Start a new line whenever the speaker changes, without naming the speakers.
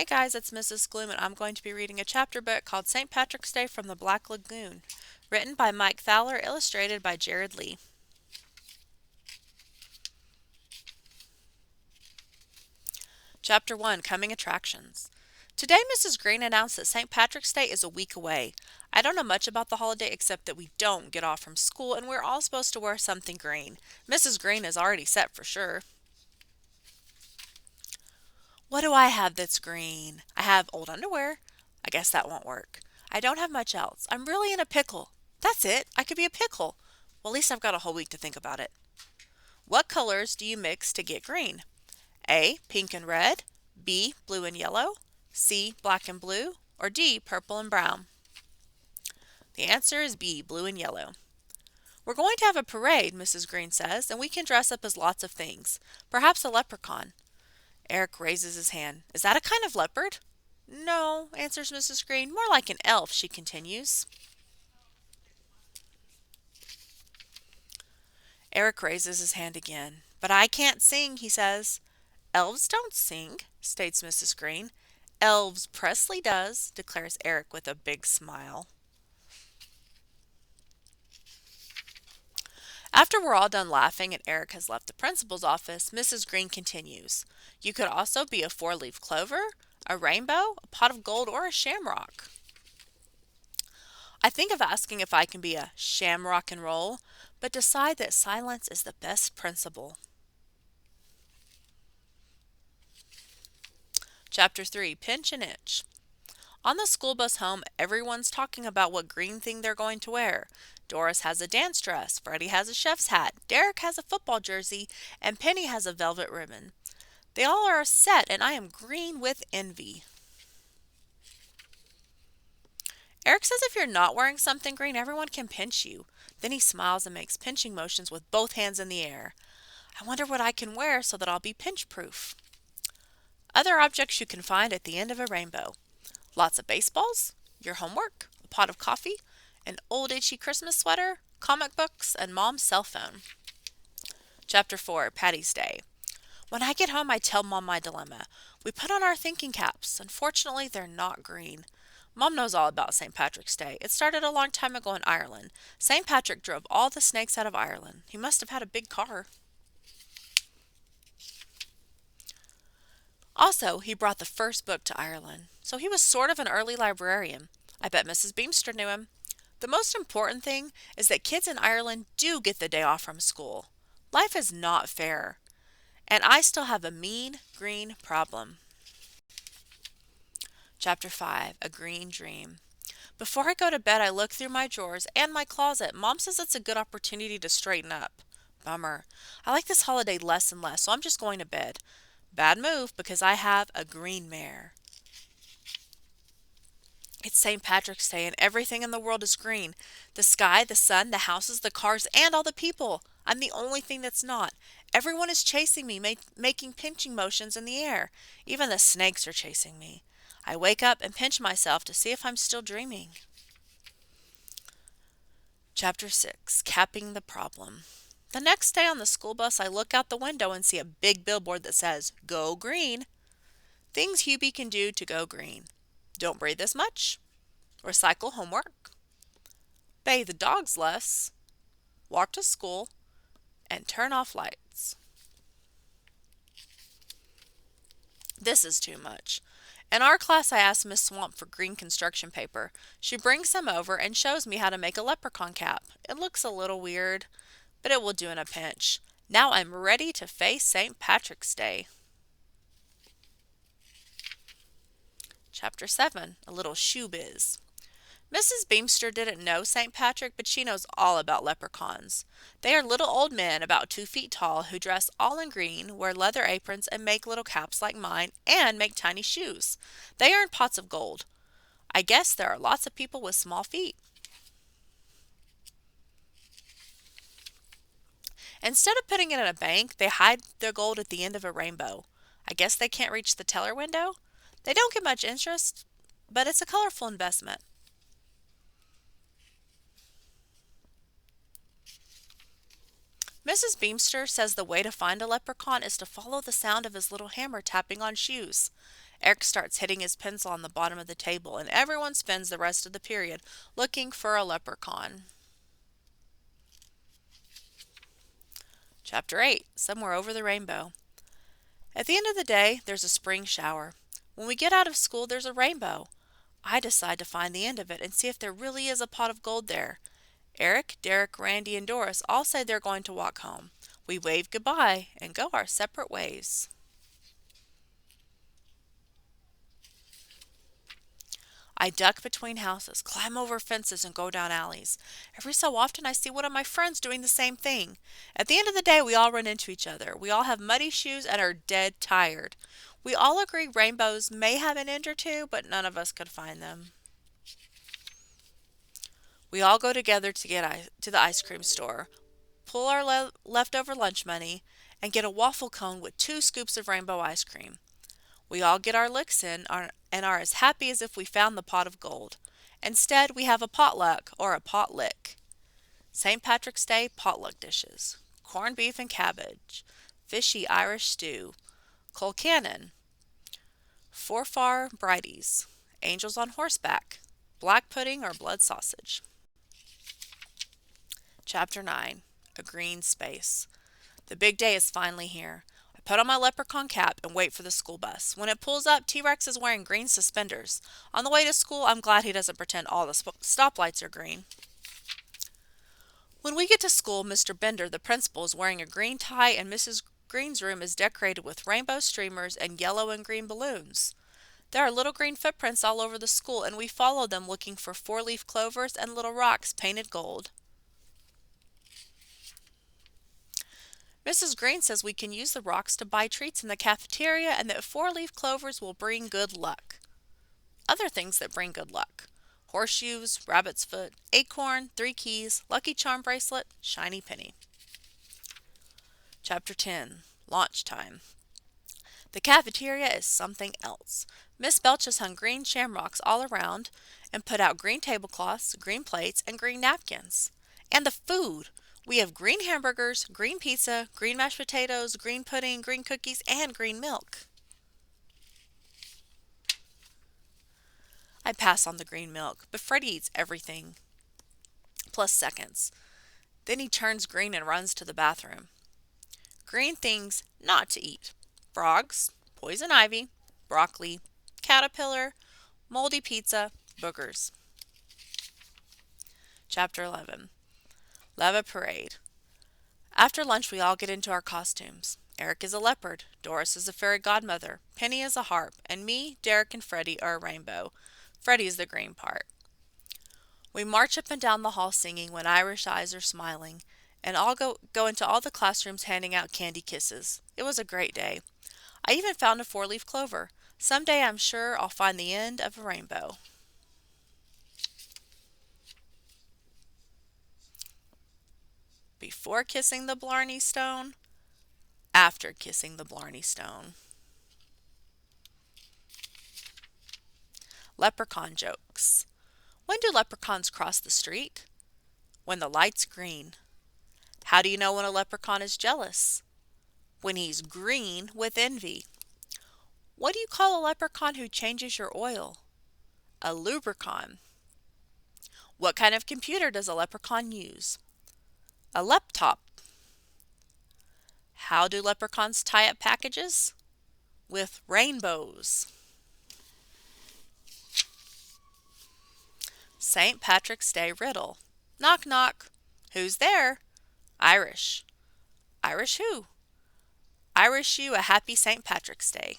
Hey guys, it's Mrs. Gloom, and I'm going to be reading a chapter book called St. Patrick's Day from the Black Lagoon, written by Mike Thaler, illustrated by Jared Lee. Chapter 1, Coming Attractions. Today, Mrs. Green announced that St. Patrick's Day is a week away. I don't know much about the holiday except that we don't get off from school and we're all supposed to wear something green. Mrs. Green is already set for sure. What do I have that's green? I have old underwear. I guess that won't work. I don't have much else. I'm really in a pickle. That's it. I could be a pickle. Well, at least I've got a whole week to think about it. What colors do you mix to get green? A, pink and red. B, blue and yellow. C, black and blue. Or D, purple and brown. The answer is B, blue and yellow. We're going to have a parade, Mrs. Green says, and we can dress up as lots of things. Perhaps a leprechaun. Eric raises his hand. Is that a kind of leopard? No, answers Mrs. Green. More like an elf, she continues. Eric raises his hand again. But I can't sing, he says. Elves don't sing, states Mrs. Green. Elves Presley does, declares Eric with a big smile. After we're all done laughing and Eric has left the principal's office, Mrs. Green continues. You could also be a four-leaf clover, a rainbow, a pot of gold, or a shamrock. I think of asking if I can be a shamrock and roll, but decide that silence is the best principal. Chapter 3, Pinch and Itch. On the school bus home, everyone's talking about what green thing they're going to wear. Doris has a dance dress, Freddie has a chef's hat, Derek has a football jersey, and Penny has a velvet ribbon. They all are set, and I am green with envy. Eric says if you're not wearing something green, everyone can pinch you. Then he smiles and makes pinching motions with both hands in the air. I wonder what I can wear so that I'll be pinch-proof. Other objects you can find at the end of a rainbow. Lots of baseballs, your homework, a pot of coffee, an old itchy Christmas sweater, comic books, and Mom's cell phone. Chapter 4, Patty's Day. When I get home, I tell Mom my dilemma. We put on our thinking caps. Unfortunately, they're not green. Mom knows all about St. Patrick's Day. It started a long time ago in Ireland. St. Patrick drove all the snakes out of Ireland. He must have had a big car. Also, he brought the first book to Ireland, so he was sort of an early librarian. I bet Mrs. Beamster knew him. The most important thing is that kids in Ireland do get the day off from school. Life is not fair. And I still have a mean green problem. Chapter 5, A Green Dream. Before I go to bed, I look through my drawers and my closet. Mom says it's a good opportunity to straighten up. Bummer. I like this holiday less and less, so I'm just going to bed. Bad move because I have a green mare. It's St. Patrick's Day and everything in the world is green. The sky, the sun, the houses, the cars, and all the people. I'm the only thing that's not. Everyone is chasing me, making pinching motions in the air. Even the snakes are chasing me. I wake up and pinch myself to see if I'm still dreaming. Chapter 6, Capping the Problem. The next day on the school bus, I look out the window and see a big billboard that says, Go Green. Things Hubie can do to go green. Don't breathe as much. Recycle homework. Bathe the dogs less. Walk to school. And turn off lights. This is too much. In our class, I asked Miss Swamp for green construction paper. She brings some over and shows me how to make a leprechaun cap. It looks a little weird, but it will do in a pinch. Now I'm ready to face St. Patrick's Day. Chapter 7, A Little Shoe Biz. Mrs. Beamster didn't know St. Patrick, but she knows all about leprechauns. They are little old men about 2 feet tall who dress all in green, wear leather aprons, and make little caps like mine, and make tiny shoes. They earn pots of gold. I guess there are lots of people with small feet. Instead of putting it in a bank, they hide their gold at the end of a rainbow. I guess they can't reach the teller window. They don't get much interest, but it's a colorful investment. Mrs. Beamster says the way to find a leprechaun is to follow the sound of his little hammer tapping on shoes. Eric starts hitting his pencil on the bottom of the table, and everyone spends the rest of the period looking for a leprechaun. Chapter 8. Somewhere Over the Rainbow. At the end of the day, there's a spring shower. When we get out of school, there's a rainbow. I decide to find the end of it and see if there really is a pot of gold there. Eric, Derek, Randy, and Doris all say they're going to walk home. We wave goodbye and go our separate ways. I duck between houses, climb over fences, and go down alleys. Every so often I see one of my friends doing the same thing. At the end of the day, we all run into each other. We all have muddy shoes and are dead tired. We all agree rainbows may have an end or two, but none of us could find them. We all go together to the ice cream store, pull our leftover lunch money, and get a waffle cone with 2 scoops of rainbow ice cream. We all get our licks in and are as happy as if we found the pot of gold. Instead, we have a potluck or a potlick. St. Patrick's Day potluck dishes: corned beef and cabbage, fishy Irish stew, colcannon, forfar brighties, angels on horseback, black pudding or blood sausage. Chapter 9. A Green Space. The big day is finally here. I put on my leprechaun cap and wait for the school bus. When it pulls up, T-Rex is wearing green suspenders. On the way to school, I'm glad he doesn't pretend all the stoplights are green. When we get to school, Mr. Bender, the principal, is wearing a green tie, and Mrs. Green's room is decorated with rainbow streamers and yellow and green balloons. There are little green footprints all over the school, and we follow them looking for 4-leaf clovers and little rocks painted gold. Mrs. Green says we can use the rocks to buy treats in the cafeteria and that 4-leaf clovers will bring good luck. Other things that bring good luck: horseshoes, rabbit's foot, acorn, 3 keys, lucky charm bracelet, shiny penny. Chapter 10. Launch time. The cafeteria is something else. Miss Belch has hung green shamrocks all around and put out green tablecloths, green plates, and green napkins. And the food! We have green hamburgers, green pizza, green mashed potatoes, green pudding, green cookies, and green milk. I pass on the green milk, but Freddie eats everything, plus seconds. Then he turns green and runs to the bathroom. Green things not to eat: frogs, poison ivy, broccoli, caterpillar, moldy pizza, boogers. Chapter 11. Leva Parade. After lunch, we all get into our costumes. Eric is a leopard, Doris is a fairy godmother, Penny is a harp, and me, Derek, and Freddie are a rainbow. Freddie is the green part. We march up and down the hall singing When Irish Eyes Are Smiling, and all go into all the classrooms handing out candy kisses. It was a great day. I even found a 4-leaf clover. Someday I'm sure I'll find the end of a rainbow. Before kissing the Blarney Stone, after kissing the Blarney Stone. Leprechaun jokes. When do leprechauns cross the street? When the light's green. How do you know when a leprechaun is jealous? When he's green with envy. What do you call a leprechaun who changes your oil? A lubricon. What kind of computer does a leprechaun use? A laptop. How do leprechauns tie up packages? With rainbows. St. Patrick's Day riddle. Knock knock. Who's there? Irish. Irish who? I wish you a happy St. Patrick's Day.